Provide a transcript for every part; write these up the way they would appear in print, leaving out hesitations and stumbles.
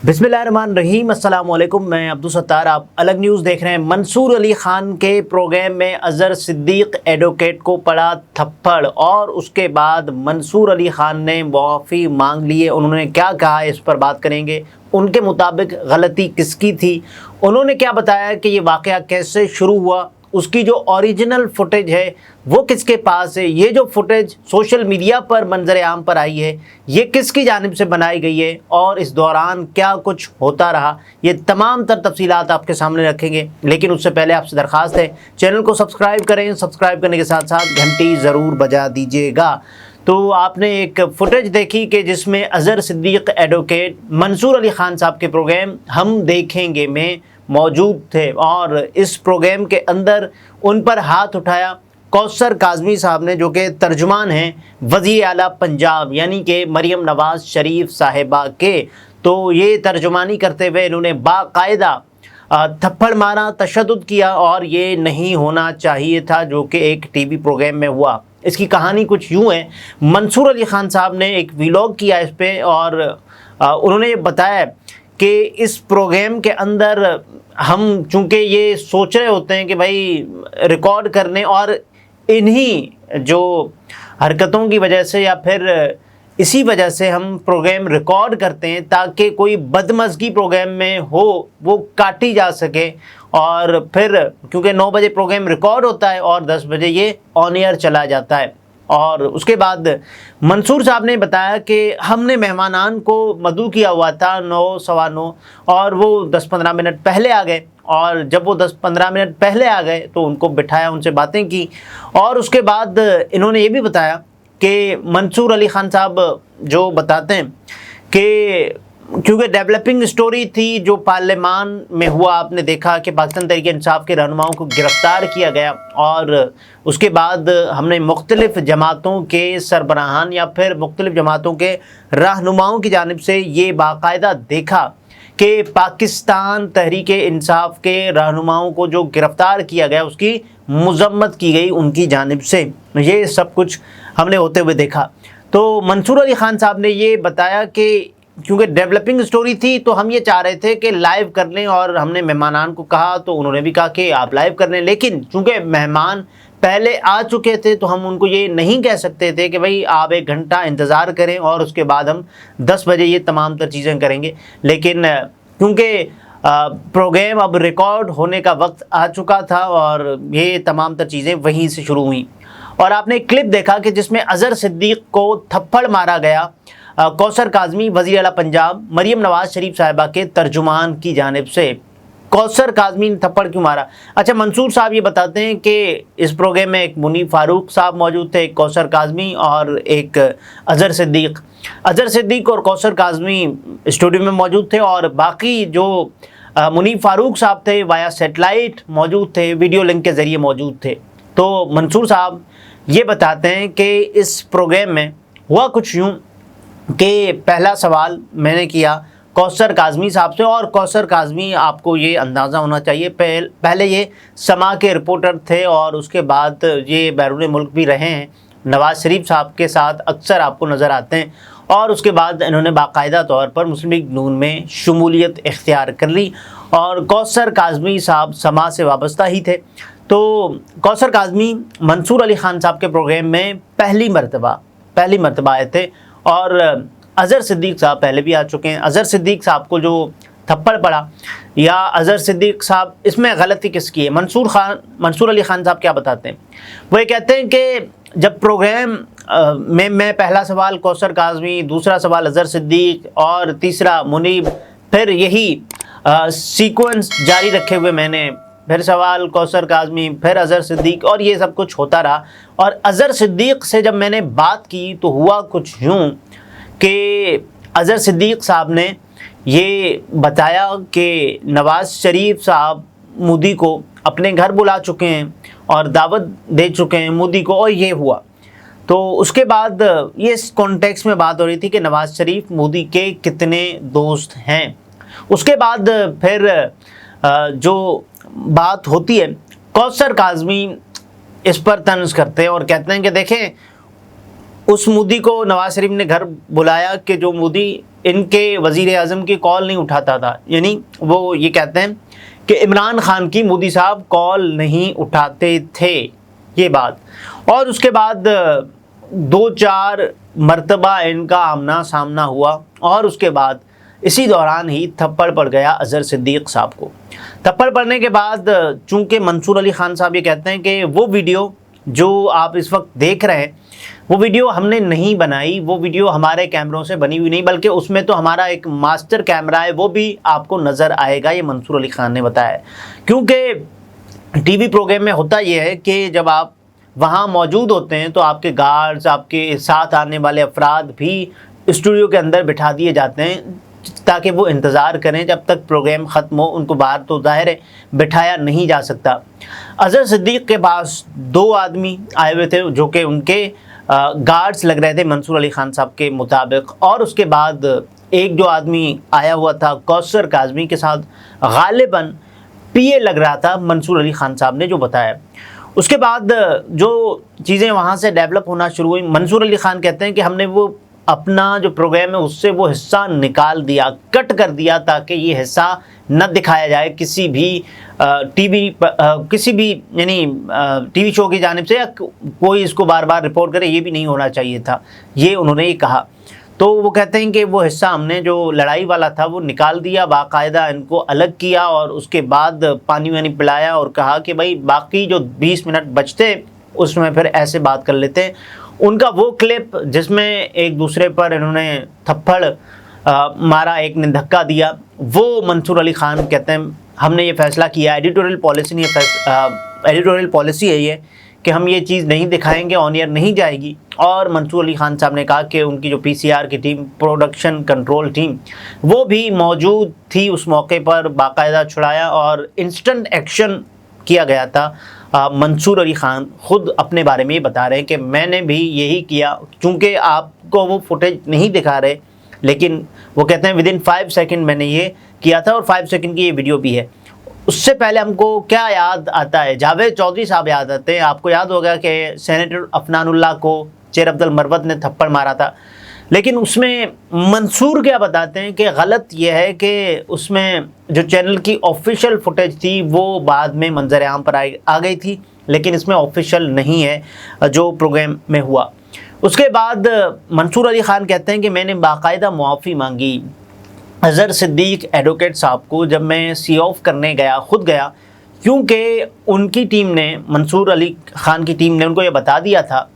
बिस्मिल्लाहिर्रहमानिर्रहीम, अस्सलाम वालेकुम। मैं अब्दुल सत्तार, आप अलग न्यूज़ देख रहे हैं। मंसूर अली ख़ान के प्रोग्राम में अज़हर सिद्दीक़ एडवोकेट को पड़ा थप्पड़ और उसके बाद मंसूर अली ख़ान ने मुआफ़ी मांग ली है। उन्होंने क्या कहा इस पर बात करेंगे। उनके मुताबिक गलती किसकी थी, उन्होंने क्या बताया कि ये वाक़या कैसे शुरू हुआ, उसकी जो ओरिजिनल फुटेज है वो किसके पास है, ये जो फुटेज सोशल मीडिया पर मंजर आम पर आई है ये किसकी जानिब से बनाई गई है और इस दौरान क्या कुछ होता रहा, ये तमाम तर तफसीलात आपके सामने रखेंगे। लेकिन उससे पहले आपसे दरख्वास्त है चैनल को सब्सक्राइब करें, सब्सक्राइब करने के साथ साथ घंटी ज़रूर बजा दीजिएगा। तो आपने एक फुटेज देखी कि जिसमें अज़हर सिद्दीक़ एडवोकेट मंसूर अली ख़ान साहब के प्रोग्राम हम देखेंगे में मौजूद थे और इस प्रोग्राम के अंदर उन पर हाथ उठाया कौसर काज़मी साहब ने, जो कि तर्जुमान हैं वज़ीर आला पंजाब यानी कि मरियम नवाज़ शरीफ साहिबा के। तो ये तर्जुमानी करते हुए इन्होंने बाकायदा थप्पड़ मारा, तशद्दुद किया और ये नहीं होना चाहिए था जो कि एक टीवी प्रोग्राम में हुआ। इसकी कहानी कुछ यूँ है, मंसूर अली ख़ान साहब ने एक व्लॉग किया इस पर और उन्होंने ये बताया कि इस प्रोग्राम के अंदर हम चूँकि ये सोच रहे होते हैं कि भाई रिकॉर्ड करने और इन्हीं जो हरकतों की वजह से या फिर इसी वजह से हम प्रोग्राम रिकॉर्ड करते हैं ताकि कोई बदमज़गी प्रोग्राम में हो वो काटी जा सके। और फिर क्योंकि 9 बजे प्रोग्राम रिकॉर्ड होता है और 10 बजे ये ऑन एयर चला जाता है। और उसके बाद मंसूर साहब ने बताया कि हमने मेहमानान को मदऊ किया हुआ था 9 सवा 9 और वो 10-15 मिनट पहले आ गए और जब वो 10-15 मिनट पहले आ गए तो उनको बिठाया, उनसे बातें की। और उसके बाद इन्होंने ये भी बताया कि मंसूर अली ख़ान साहब जो बताते हैं कि क्योंकि डेवलपिंग स्टोरी थी जो पार्लियामान में हुआ, आपने देखा कि पाकिस्तान तहरीक इंसाफ के रहनुमाओं को गिरफ़्तार किया गया और उसके बाद हमने मुख्तलिफ़ जमातों के सरबराहान या फिर मुख्तलिफ़ जमातों के रहनुमाओं की जानिब से ये बाकायदा देखा कि पाकिस्तान तहरीक इंसाफ के रहनुमाओं को जो गिरफ़्तार किया गया उसकी मज़म्मत की गई उनकी जानिब से। ये सब कुछ हमने होते हुए देखा। तो मंसूर अली ख़ान साहब ने ये बताया कि क्योंकि डेवलपिंग स्टोरी थी तो हम ये चाह रहे थे कि लाइव कर लें और हमने मेहमानान को कहा तो उन्होंने भी कहा कि आप लाइव कर लें, लेकिन चूँकि मेहमान पहले आ चुके थे तो हम उनको ये नहीं कह सकते थे कि भाई आप 1 घंटा इंतज़ार करें और उसके बाद हम 10 बजे ये तमाम तर चीज़ें करेंगे। लेकिन क्योंकि प्रोग्राम अब रिकॉर्ड होने का वक्त आ चुका था और ये तमाम तर चीज़ें वहीं से शुरू हुई। और आपने एक क्लिप देखा कि जिसमें अज़हर सिद्दीक़ को थप्पड़ मारा गया कौसर काज़मी वज़ीर आला पंजाब मरियम नवाज़ शरीफ साहिबा के तर्जुमान की जानिब से। कौसर काज़मी ने थप्पड़ क्यों मारा? अच्छा, मंसूर साहब ये बताते हैं कि इस प्रोग्राम में एक मुनीब फ़ारूक साहब मौजूद थे, एक कौसर काज़मी और एक अज़हर सिद्दीक़। अज़हर सिद्दीक़ और कौसर काज़मी स्टूडियो में मौजूद थे और बाकी जो मुनीब फ़ारूक साहब थे वाया सेटेलाइट मौजूद थे, वीडियो लिंक के ज़रिए मौजूद थे। तो मंसूर साहब ये बताते हैं कि इस प्रोग्राम में हुआ कुछ यूँ कि पहला सवाल मैंने किया कौसर काज़मी साहब से और कौसर काज़मी, आपको ये अंदाज़ा होना चाहिए, पहले ये समा के रिपोर्टर थे और उसके बाद ये बैरून मुल्क भी रहे हैं, नवाज़ शरीफ साहब के साथ अक्सर आपको नज़र आते हैं और उसके बाद इन्होंने बाकायदा तौर पर मुस्लिम लीग नून में शमूलियत इख्तियार कर ली और कौसर काज़मी साहब समा से वाबस्ता ही थे। तो कौसर काज़मी मंसूर अली ख़ान साहब के प्रोग्राम में पहली मरतबा आए थे और अज़हर सिद्दीक़ साहब पहले भी आ चुके हैं। अज़हर सिद्दीक़ साहब को जो थप्पड़ पड़ा या अज़हर सिद्दीक़ साहब, इसमें गलती किसकी है? मंसूर अली ख़ान साहब क्या बताते हैं? वो ये कहते हैं कि जब प्रोग्राम में मैं पहला सवाल कौसर काज़मी, दूसरा सवाल अज़हर सिद्दीक़ और तीसरा मुनीब, फिर यही सीक्वेंस जारी रखे हुए मैंने, फिर सवाल कौसर काज़मी, फिर अज़हर सिद्दीक़ और ये सब कुछ होता रहा। और अज़हर सिद्दीक़ से जब मैंने बात की तो हुआ कुछ यूँ कि अज़हर सिद्दीक़ साहब ने ये बताया कि नवाज़ शरीफ साहब मोदी को अपने घर बुला चुके हैं और दावत दे चुके हैं मोदी को और ये हुआ। तो उसके बाद ये इस कॉन्टेक्स्ट में बात हो रही थी कि नवाज़ शरीफ मोदी के कितने दोस्त हैं। उसके बाद फिर जो बात होती है कौसर काज़मी इस पर तंज करते हैं और कहते हैं कि देखें उस मोदी को नवाज शरीफ ने घर बुलाया कि जो मोदी इनके वज़ीर आज़म की कॉल नहीं उठाता था। यानी वो ये कहते हैं कि इमरान खान की मोदी साहब कॉल नहीं उठाते थे, ये बात। और उसके बाद 2-4 मरतबा इनका आमना सामना हुआ और उसके बाद इसी दौरान ही थप्पड़ पड़ गया अज़हर सिद्दीक़ साहब को। थप्पड़ पड़ने के बाद चूँकि मंसूर अली खान साहब ये कहते हैं कि वो वीडियो जो आप इस वक्त देख रहे हैं वो वीडियो हमने नहीं बनाई, वो वीडियो हमारे कैमरों से बनी हुई नहीं, बल्कि उसमें तो हमारा एक मास्टर कैमरा है, वो भी आपको नज़र आएगा, ये मंसूर अली खान ने बताया। क्योंकि टीवी प्रोग्राम में होता ये है कि जब आप वहाँ मौजूद होते हैं तो आपके गार्ड्स, आपके साथ आने वाले अफराद भी स्टूडियो के अंदर बिठा दिए जाते हैं ताकि वो इंतज़ार करें जब तक प्रोग्राम ख़त्म हो। उनको बाहर तो ज़ाहिर है बिठाया नहीं जा सकता। अज़हर सिद्दीक़ के पास 2 आदमी आए हुए थे जो कि उनके गार्ड्स लग रहे थे मंसूर अली खान साहब के मुताबिक, और उसके बाद एक जो आदमी आया हुआ था कौसर काज़मी के साथ गालिबन पीए लग रहा था मंसूर अली खान साहब ने जो बताया। उसके बाद जो चीज़ें वहाँ से डेवलप होना शुरू हुई, मंसूर अली खान कहते हैं कि हमने वो अपना जो प्रोग्राम है उससे वो हिस्सा निकाल दिया, कट कर दिया ताकि ये हिस्सा न दिखाया जाए किसी भी किसी भी यानी टीवी शो की जानिब से, या कोई इसको बार बार रिपोर्ट करे, ये भी नहीं होना चाहिए था, ये उन्होंने कहा। तो वो कहते हैं कि वो हिस्सा हमने जो लड़ाई वाला था वो निकाल दिया, बाकायदा इनको अलग किया और उसके बाद पानी वानी पिलाया और कहा कि भाई बाकी जो 20 मिनट बचते उसमें फिर ऐसे बात कर लेते हैं। उनका वो क्लिप जिसमें एक दूसरे पर इन्होंने थप्पड़ मारा, एक ने धक्का दिया, वो मंसूर अली खान कहते हैं हमने ये फैसला किया, एडिटोरियल पॉलिसी है ये कि हम ये चीज़ नहीं दिखाएंगे, ऑन एयर नहीं जाएगी। और मंसूर अली खान साहब ने कहा कि उनकी जो पीसीआर की टीम, प्रोडक्शन कंट्रोल टीम, वो भी मौजूद थी उस मौके पर, बाकायदा छुड़ाया और इंस्टेंट एक्शन किया गया था। मंसूर अली खान ख़ुद अपने बारे में ये बता रहे हैं कि मैंने भी यही किया, चूँकि आपको वो फुटेज नहीं दिखा रहे, लेकिन वो कहते हैं विदिन 5 सेकंड मैंने ये किया था और 5 सेकंड की ये वीडियो भी है। उससे पहले हमको क्या याद आता है, जावेद चौधरी साहब याद आते हैं। आपको याद होगा कि सेनेटर अफनानुल्लाह को चेर अब्दुल मरवत ने थप्पड़ मारा था, लेकिन उसमें मंसूर क्या बताते हैं कि गलत यह है कि उसमें जो चैनल की ऑफिशियल फुटेज थी वो बाद में मंजर आम पर आ गई थी, लेकिन इसमें ऑफिशियल नहीं है जो प्रोग्राम में हुआ। उसके बाद मंसूर अली खान कहते हैं कि मैंने बाकायदा मुआफ़ी मांगी अज़हर सिद्दीक़ एडवोकेट साहब को जब मैं सी ऑफ करने गया, ख़ुद गया, क्योंकि उनकी टीम ने, मंसूर अली खान की टीम ने उनको ये बता दिया था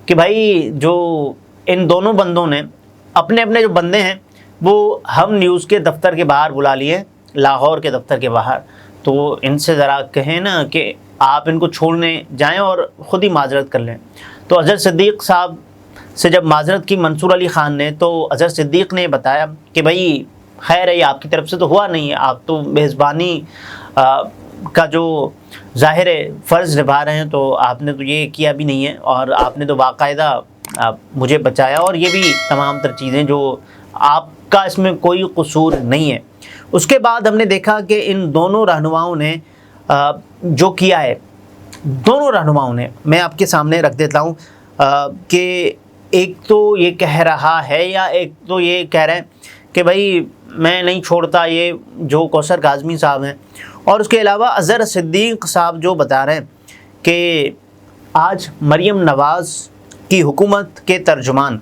कि भाई जो इन दोनों बंदों ने अपने अपने जो बंदे हैं वो हम न्यूज़ के दफ्तर के बाहर बुला लिए, लाहौर के दफ्तर के बाहर, तो इनसे ज़रा कहें ना कि आप इनको छोड़ने जाएं और ख़ुद ही माजरत कर लें। तो अज़हर सिद्दीक़ साहब से जब माजरत की मंसूर अली खान ने, तो अज़हर सिद्दीक़ ने बताया कि भाई खैर है, आपकी तरफ से तो हुआ नहीं है, आप तो मेज़बानी का जो ज़ाहिर फ़र्ज़ निभा रहे हैं, तो आपने तो ये किया भी नहीं है और आपने तो बाकायदा मुझे बचाया, और ये भी तमाम तर चीज़ें जो आपका इसमें कोई कसूर नहीं है। उसके बाद हमने देखा कि इन दोनों रहनुमाओं ने जो किया है, दोनों रहनुमाओं ने, मैं आपके सामने रख देता हूँ कि एक तो ये कह रहा है या एक तो ये कह रहे हैं कि भाई मैं नहीं छोड़ता, ये जो कौसर काज़मी साहब हैं, और उसके अलावा अज़हर सिद्दीक़ साहब जो बता रहे हैं कि आज मरियम नवाज़ की हुकूमत के तर्जुमान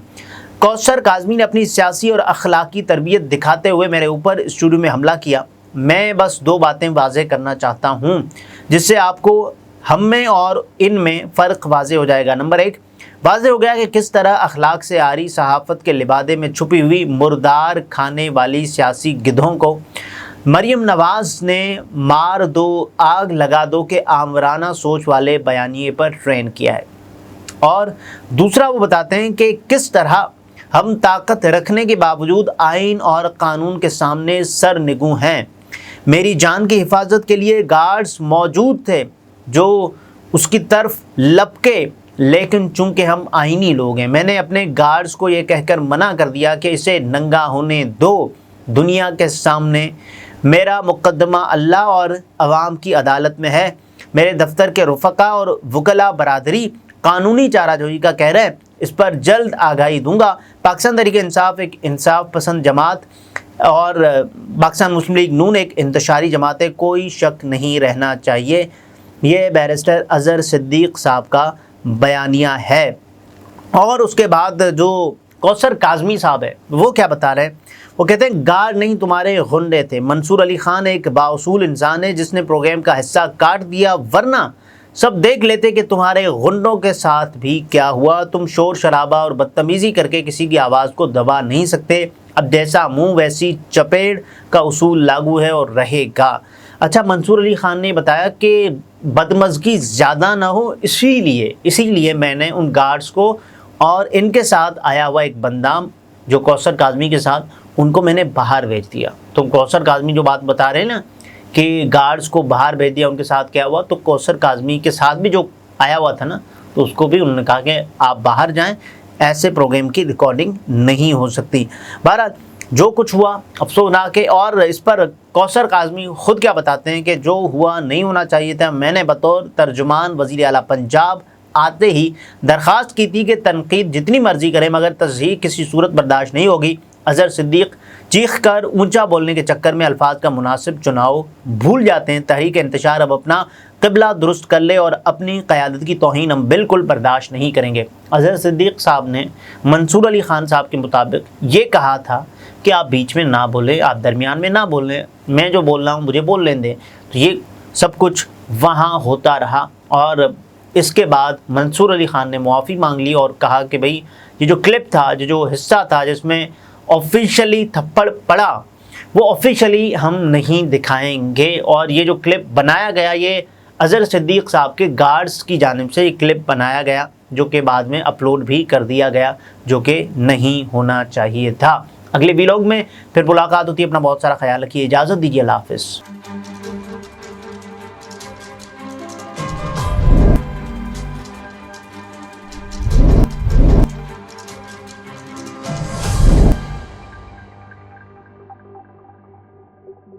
कौसर काज़मी ने अपनी सियासी और अखलाकी तरबियत दिखाते हुए मेरे ऊपर स्टूडियो में हमला किया। मैं बस 2 बातें वाज़ेह करना चाहता हूँ जिससे आपको हम में और इन में फ़र्क वाज़ेह हो जाएगा। नंबर 1, वाज़ेह हो गया कि किस तरह अखलाक से आरी सहाफ़त के लिबादे में छुपी हुई मुर्दार खाने वाली सियासी गिद्धों को मरियम नवाज़ ने मार दो, आग लगा दो के आमराना सोच वाले बयानिए पर ट्रेन किया है। और दूसरा वो बताते हैं कि किस तरह हम ताकत रखने के बावजूद आइन और कानून के सामने सर निगू हैं। मेरी जान की हिफाजत के लिए गार्ड्स मौजूद थे जो उसकी तरफ लपके, लेकिन चूंकि हम आइनी लोग हैं, मैंने अपने गार्ड्स को ये कहकर मना कर दिया कि इसे नंगा होने दो दुनिया के सामने। मेरा मुकदमा अल्लाह और अवाम की अदालत में है। मेरे दफ्तर के रुफ़का और वकला बरादरी कानूनी चाराजोई का कह रहे हैं, اس پر جلد آگاہی دوں گا۔ پاکستان تحریک انصاف ایک انصاف پسند جماعت اور پاکستان مسلم لیگ نون ایک انتشاری جماعت ہے، کوئی شک نہیں رہنا چاہیے۔ یہ بیرسٹر اظہر صدیق صاحب کا بیانیہ ہے۔ اور اس کے بعد جو کوثر کاظمی صاحب ہے وہ کیا بتا رہے ہیں؟ وہ کہتے ہیں گارڈ نہیں تمہارے غنڈے تھے۔ منصور علی خان ایک بااصول انسان ہے جس نے پروگرام کا حصہ کاٹ دیا، ورنہ سب دیکھ لیتے کہ تمہارے غنڈوں کے ساتھ بھی کیا ہوا۔ تم شور شرابہ اور بدتمیزی کر کے کسی کی آواز کو دبا نہیں سکتے۔ اب جیسا منہ ویسی چپیڑ کا اصول لاگو ہے اور رہے گا۔ اچھا، منصور علی خان نے بتایا کہ بدمزگی زیادہ نہ ہو، اسی لیے میں نے ان گارڈز کو اور ان کے ساتھ آیا ہوا ایک بندہ جو کوثر کاظمی کے ساتھ، ان کو میں نے باہر بھیج دیا۔ تو کوثر کاظمی جو بات بتا رہے ہیں نا کہ گارڈز کو باہر بھیج دیا، ان کے ساتھ کیا ہوا، تو کوثر کاظمی کے ساتھ بھی جو آیا ہوا تھا نا، تو اس کو بھی انہوں نے کہا کہ آپ باہر جائیں، ایسے پروگرام کی ریکارڈنگ نہیں ہو سکتی۔ بہرحال جو کچھ ہوا افسوسناک ہے، اور اس پر کوثر کاظمی خود کیا بتاتے ہیں کہ جو ہوا نہیں ہونا چاہیے تھا۔ میں نے بطور ترجمان وزیر اعلیٰ پنجاب آتے ہی درخواست کی تھی کہ تنقید جتنی مرضی کرے مگر تصحیح کسی صورت برداشت نہیں ہوگی۔ اظہر صدیق چیخ کر اونچا بولنے کے چکر میں الفاظ کا مناسب چناؤ بھول جاتے ہیں۔ تحریک انتشار اب اپنا قبلہ درست کر لے اور اپنی قیادت کی توہین ہم بالکل برداشت نہیں کریں گے۔ اظہر صدیق صاحب نے منصور علی خان صاحب کے مطابق یہ کہا تھا کہ آپ بیچ میں نہ بولیں، آپ درمیان میں نہ بولیں، میں جو بول رہا ہوں مجھے بول لیں دیں۔ تو یہ سب کچھ وہاں ہوتا رہا، اور اس کے بعد منصور علی خان نے معافی مانگ لی اور کہا کہ بھئی یہ جو کلپ تھا، جو حصہ تھا جس میں آفیشلی تھپڑ پڑا، وہ آفیشلی ہم نہیں دکھائیں گے، اور یہ جو کلپ بنایا گیا یہ اظہر صدیق صاحب کے گارڈز کی جانب سے یہ کلپ بنایا گیا، جو کہ بعد میں اپلوڈ بھی کر دیا گیا، جو کہ نہیں ہونا چاہیے تھا۔ اگلے ویلاگ میں پھر ملاقات ہوتی ہے۔ اپنا بہت سارا خیال رکھیے، اجازت دیجیے، اللہ حافظ۔